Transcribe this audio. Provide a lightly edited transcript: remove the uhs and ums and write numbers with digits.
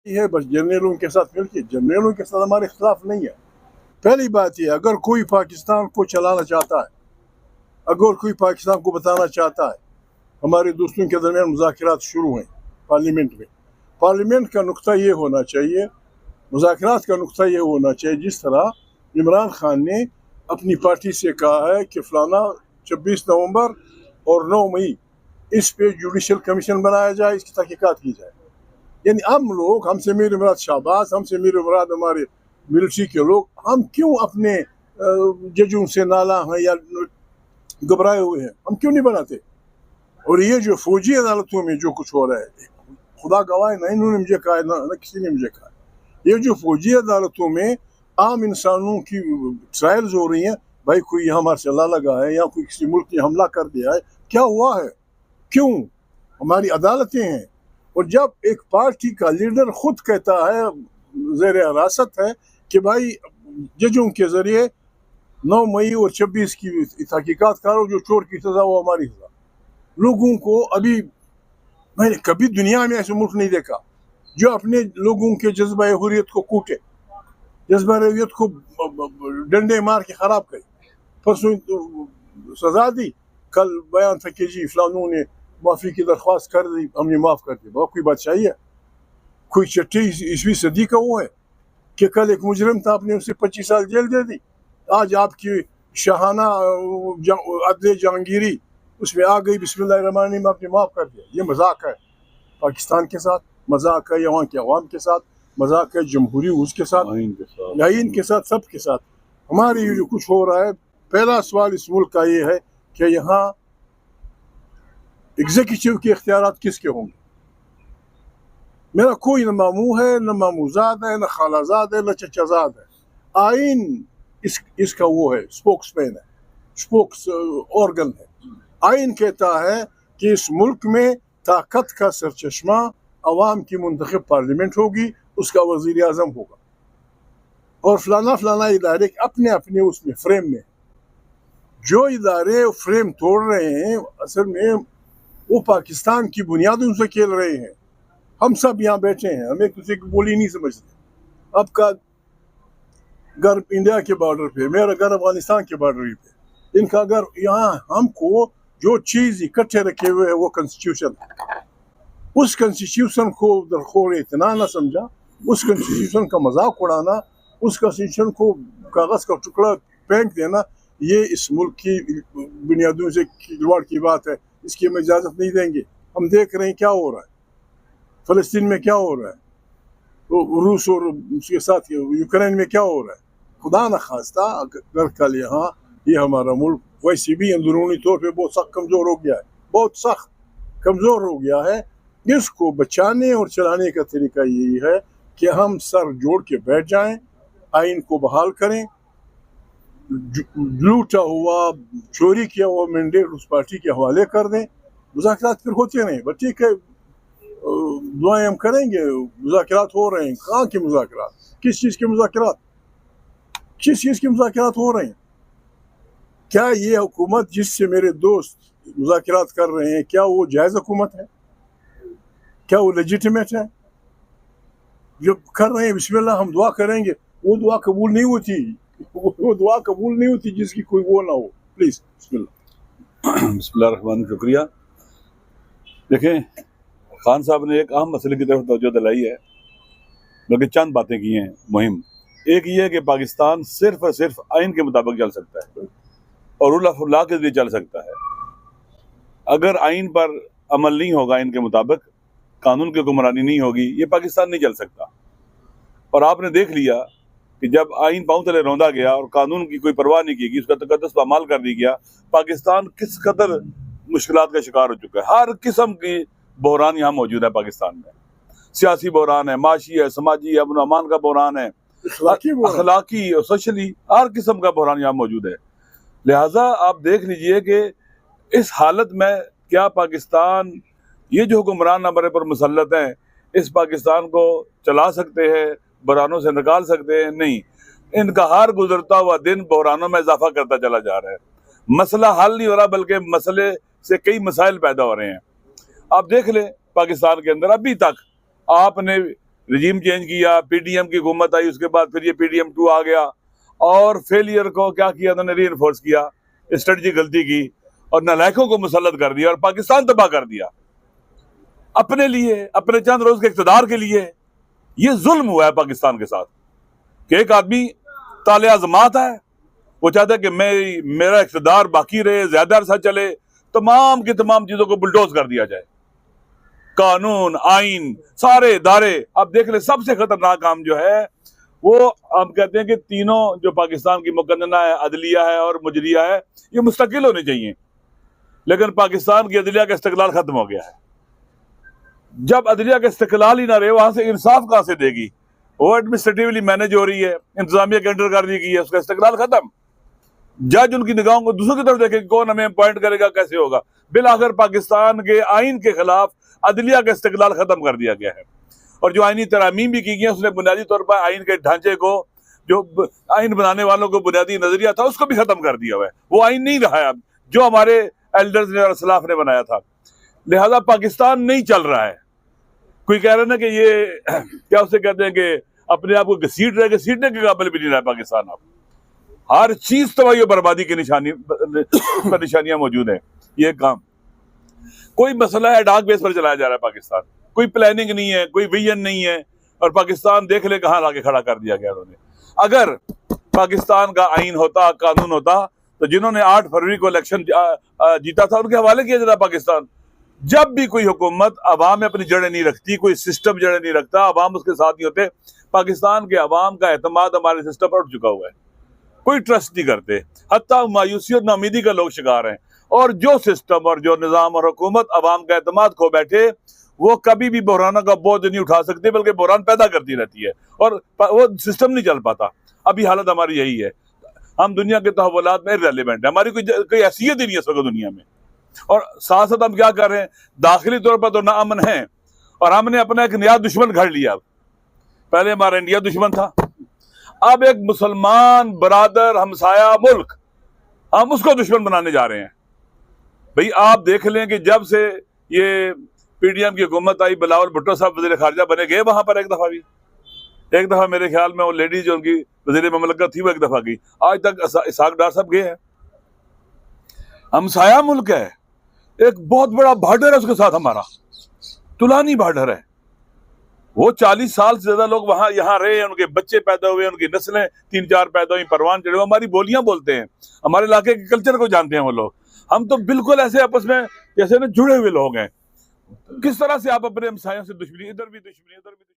ہے بس جرنیلوں کے ساتھ مل کے، جرنیلوں کے ساتھ ہمارے اختلاف نہیں ہے۔ پہلی بات یہ، اگر کوئی پاکستان کو چلانا چاہتا ہے، اگر کوئی پاکستان کو بتانا چاہتا ہے، ہمارے دوستوں کے درمیان مذاکرات شروع ہیں پارلیمنٹ میں۔ پارلیمنٹ کا نقطہ یہ ہونا چاہیے، مذاکرات کا نقطہ یہ ہونا چاہیے، جس طرح عمران خان نے اپنی پارٹی سے کہا ہے کہ فلانا 26 نومبر اور 9 مئی اس پہ جوڈیشل کمیشن بنایا جائے، اس کی تحقیقات کی جائے۔ یعنی ہم سے میرے مراد شہباز، ہم سے میرے مراد ہمارے ملٹری کے لوگ، ہم کیوں اپنے ججوں سے نالا ہیں یا گھبرائے ہوئے ہیں؟ ہم کیوں نہیں بناتے؟ اور یہ جو فوجی عدالتوں میں جو کچھ ہو رہا ہے، خدا گواہ نہ انہوں نے مجھے کہا نہ کسی نے مجھے کہا، یہ جو فوجی عدالتوں میں عام انسانوں کی ٹرائلز ہو رہی ہیں، بھائی کوئی یہاں ہمارے سے اللہ لگا ہے یا کوئی کسی ملک نے حملہ کر دیا ہے، کیا ہوا ہے، کیوں؟ ہماری عدالتیں ہیں۔ اور جب ایک پارٹی کا لیڈر خود کہتا ہے، زیر حراست ہے، کہ بھائی ججوں کے ذریعے 9 مئی اور 26 کی تحقیقات کرو، جو چور کی سزا وہ ہماری سزا، لوگوں کو ابھی میں نے کبھی دنیا میں ایسے ملک نہیں دیکھا جو اپنے لوگوں کے جذبہ حریت کو کوٹے، جذبہ حریت کو ڈنڈے مار کے خراب کرے۔ پرسوں سزا دی، کل بیان تھا کہ جی فلانوں نے معافی کی درخواست کر دی، ہم نے معاف کر دی۔ بہت کوئی بادشاہی ہے؟ کوئی 6ویں صدی کا وہ ہے کہ کل ایک مجرم تھا، آپ نے اسے 25 سال جیل دے دی، آج آپ کی شاہانہ عدل جہانگیری اس میں آ گئی، بسم اللہ الرحمن الرحیم، آپ نے معاف کر دیا۔ یہ مذاق ہے پاکستان کے ساتھ، مذاق ہے یہاں کے عوام کے ساتھ، مذاق ہے جمہوری اس کے ساتھ، آئین کے ساتھ، سب کے ساتھ۔ ہمارے یہ جو کچھ ہو رہا ہے، پہلا سوال اس ملک کا یہ ہے کہ یہاں ایگزیکٹو کے اختیارات کس کے ہوں گے؟ میرا کوئی نہ ماموں ہے، نہ ماموزاد ہے، نہ خالہ زاد ہے، نہ چچا زاد ہے۔ آئین اس کا وہ ہے، سپوکس مین ہے، سپوکس آرگن ہے۔ آئین کہتا ہے کہ اس ملک میں طاقت کا سرچشمہ عوام کی منتخب پارلیمنٹ ہوگی، اس کا وزیر اعظم ہوگا، اور فلانا فلانا ادارے اپنے اپنے اس میں فریم میں۔ جو ادارے فریم توڑ رہے ہیں، اصل میں وہ پاکستان کی بنیادوں سے کھیل رہے ہیں۔ ہم سب یہاں بیٹھے ہیں، ہم ایک دوسرے کی بولی نہیں سمجھتے۔ آپ کا گھر انڈیا کے بارڈر پہ، میرا گھر افغانستان کے بارڈر پہ، ان کا گھر یہاں۔ ہم کو جو چیز اکٹھے رکھے ہوئے ہے وہ کنسٹیٹیوشن ہے۔ اس کنسٹیٹیوشن کو درخور اعتنا نہ سمجھا، اس کنسٹیٹیوشن کا مذاق اڑانا، اس کنسٹیٹیوشن کو کاغذ کا ٹکڑا پھینک دینا، یہ اس ملک کی بنیادوں سے کھلواڑ کی بات ہے۔ اس کی ہم اجازت نہیں دیں گے۔ ہم دیکھ رہے ہیں کیا ہو رہا ہے فلسطین میں، کیا ہو رہا ہے روس اور اس کے ساتھ یوکرین میں، کیا ہو رہا ہے۔ خدا نہ خواستہ اگر کل یہاں یہ ہمارا ملک ویسے بھی اندرونی طور پہ بہت سخت کمزور ہو گیا ہے، بہت سخت کمزور ہو گیا ہے، اس کو بچانے اور چلانے کا طریقہ یہی ہے کہ ہم سر جوڑ کے بیٹھ جائیں، آئین کو بحال کریں، لوٹا ہوا چوری کیا ہوا مینڈیٹ اس پارٹی کے حوالے کر دیں۔ مذاکرات پھر ہوتے نہیں، بس ٹھیک ہے، دعائیں ہم کریں گے، مذاکرات ہو رہے ہیں۔ کہاں کے مذاکرات؟ کس چیز کے مذاکرات؟ کس چیز کے مذاکرات ہو رہے ہیں؟ کیا یہ حکومت جس سے میرے دوست مذاکرات کر رہے ہیں، کیا وہ جائز حکومت ہے؟ کیا وہ لیجیٹیمیٹ ہے؟ جو کر رہے ہیں بسم اللہ ہم دعا کریں گے، وہ دعا قبول نہیں ہوتی، وہ دعا قبول نہیں ہوتی جس کی کوئی وہ نہ ہو۔ پلیز بسم اللہ۔ بسم اللہ الرحمن الرحیم۔ شکریہ۔ دیکھیں، خان صاحب نے ایک اہم مسئلے کی طرف توجہ دلائی ہے، بلکہ چند باتیں کی ہیں مہم۔ ایک یہ ہے کہ پاکستان صرف اور صرف آئین کے مطابق چل سکتا ہے اور رول آف لا کے ذریعے چل سکتا ہے۔ اگر آئین پر عمل نہیں ہوگا، آئین کے مطابق قانون کی حکمرانی نہیں ہوگی، یہ پاکستان نہیں چل سکتا۔ اور آپ نے دیکھ لیا کہ جب آئین پاؤں تلے روندا گیا اور قانون کی کوئی پرواہ نہیں کی گئی، اس کا تقدس پامال کر دی گیا، پاکستان کس قدر مشکلات کا شکار ہو چکا ہے۔ ہر قسم کی بحران یہاں موجود ہے پاکستان میں، سیاسی بحران ہے، معاشی ہے، سماجی ہے، امن و امان کا بحران ہے، اخلاقی اور سوشلی، ہر قسم کا بحران یہاں موجود ہے۔ لہٰذا آپ دیکھ لیجئے کہ اس حالت میں کیا پاکستان، یہ جو حکمران ہمارے پر مسلط ہیں، اس پاکستان کو چلا سکتے ہیں، بحرانوں سے نکال سکتے ہیں؟ نہیں۔ ان کا ہر گزرتا ہوا دن بحرانوں میں اضافہ کرتا چلا جا رہا ہے۔ مسئلہ حل نہیں ہو رہا، بلکہ مسئلے سے کئی مسائل پیدا ہو رہے ہیں۔ آپ دیکھ لیں پاکستان کے اندر ابھی تک آپ نے رجیم چینج کیا, پی ڈی ایم کی حکومت آئی, اس کے بعد پھر یہ پی ڈی ایم 2 آ گیا, اور فیلئر کو کیا کیا انہوں نے ری انفورس کیا, اسٹریٹجی غلطی کی اور نالائقوں کو مسلط کر دیا اور پاکستان تباہ کر دیا اپنے لیے, اپنے چند روز کے اقتدار کے لیے. یہ ظلم ہوا ہے پاکستان کے ساتھ کہ ایک آدمی طالع عظمات ہے, وہ چاہتا ہے کہ میرا اقتدار باقی رہے, زیادہ عرصہ چلے, تمام کی تمام چیزوں کو بلڈوز کر دیا جائے, قانون, آئین, سارے ادارے. اب دیکھ لیں سب سے خطرناک کام جو ہے وہ ہم کہتے ہیں کہ تینوں جو پاکستان کی مقننہ ہے, عدلیہ ہے اور مجریہ ہے, یہ مستقل ہونے چاہیے, لیکن پاکستان کی عدلیہ کا استقلال ختم ہو گیا ہے. جب عدلیہ کا استقلال ہی نہ رہے, وہاں سے انصاف کہاں سے دے گی؟ وہ ایڈمنسٹریٹیولی مینج ہو رہی ہے, انتظامیہ کے انڈر کر دی گئی ہے, اس کا استقلال ختم. جج ان کی نگاہوں کو دوسروں کی طرف دیکھے کہ کون ہمیں اپوائنٹ کرے گا, کیسے ہوگا. بالآخر پاکستان کے آئین کے خلاف عدلیہ کا استقلال ختم کر دیا گیا ہے, اور جو آئینی ترامیم بھی کی گئی ہیں اس نے بنیادی طور پر آئین کے ڈھانچے کو, جو آئین بنانے والوں کو بنیادی نظریہ تھا, اس کو بھی ختم کر دیا ہوا ہے. وہ آئین نہیں رہا ہے اب جو ہمارے ایلڈرز نے اور اسلاف نے بنایا تھا. لہذا پاکستان نہیں چل رہا ہے. کوئی کہہ رہا نا کہ یہ کیا اسے کہتے ہیں کہ اپنے آپ کو گھسیٹ رہے, گھسیٹنے کے قابل بھی نہیں رہا پاکستان. اب ہر چیز تباہی و بربادی کی نشانیاں موجود ہیں. یہ کام کوئی مسئلہ ہے ڈاک بیس پر چلایا جا رہا ہے پاکستان, کوئی پلاننگ نہیں ہے, کوئی ویژن نہیں ہے, اور پاکستان دیکھ لے کہاں لا کے کھڑا کر دیا گیا انہوں نے. اگر پاکستان کا آئین ہوتا, قانون ہوتا, تو جنہوں نے 8 فروری کو الیکشن جیتا تھا ان کے حوالے کیا جاتا پاکستان. جب بھی کوئی حکومت عوام میں اپنی جڑیں نہیں رکھتی, کوئی سسٹم جڑیں نہیں رکھتا, عوام اس کے ساتھ نہیں ہوتے, پاکستان کے عوام کا اعتماد ہمارے سسٹم پر اٹھ چکا ہوا ہے. کوئی ٹرسٹ نہیں کرتے, حتیٰ مایوسی اور ناامیدی کا لوگ شکار ہیں. اور جو سسٹم اور جو نظام اور حکومت عوام کا اعتماد کھو بیٹھے, وہ کبھی بھی بحرانوں کا بوجھ نہیں اٹھا سکتے, بلکہ بحران پیدا کرتی رہتی ہے, اور وہ سسٹم نہیں چل پاتا. ابھی حالت ہماری یہی ہے, ہم دنیا کے تحولات میں ریلیونٹ ہیں, ہماری کوئی حیثیت ہی نہیں ہے اس وقت دنیا میں. اور ساتھ ساتھ ہم کیا کر رہے ہیں, داخلی طور پر تو ناامن ہیں, اور ہم نے اپنا ایک نیا دشمن گھڑ لیا. پہلے ہمارا انڈیا دشمن تھا, اب ایک مسلمان برادر ہمسایہ ملک ہم اس کو دشمن بنانے جا رہے ہیں. بھئی آپ دیکھ لیں کہ جب سے یہ پی ڈی ایم کی حکومت آئی, بلاول بھٹو صاحب وزیر خارجہ بنے, گئے وہاں پر ایک دفعہ میرے خیال میں وہ لیڈی جو ان کی وزیر مملکت تھی وہ ایک دفعہ گئی. آج تک اسحاق ڈار صاحب گئے ہیں. ہمسایہ ملک ہے, ایک بہت بڑا بارڈر ہے اس کے ساتھ ہمارا, طولانی بارڈر ہے. وہ 40 سال سے زیادہ لوگ وہاں یہاں رہے, ان کے بچے پیدا ہوئے, ان کی نسلیں 3-4 پیدا ہوئی, پروان چڑھے, ہماری بولیاں بولتے ہیں, ہمارے علاقے کے کلچر کو جانتے ہیں وہ لوگ. ہم تو بالکل ایسے آپس میں جیسے نا جڑے ہوئے لوگ ہیں. کس طرح سے آپ اپنے ہمسایوں سے دشمنی, ادھر بھی دشمنی, ادھر بھی دشمنی.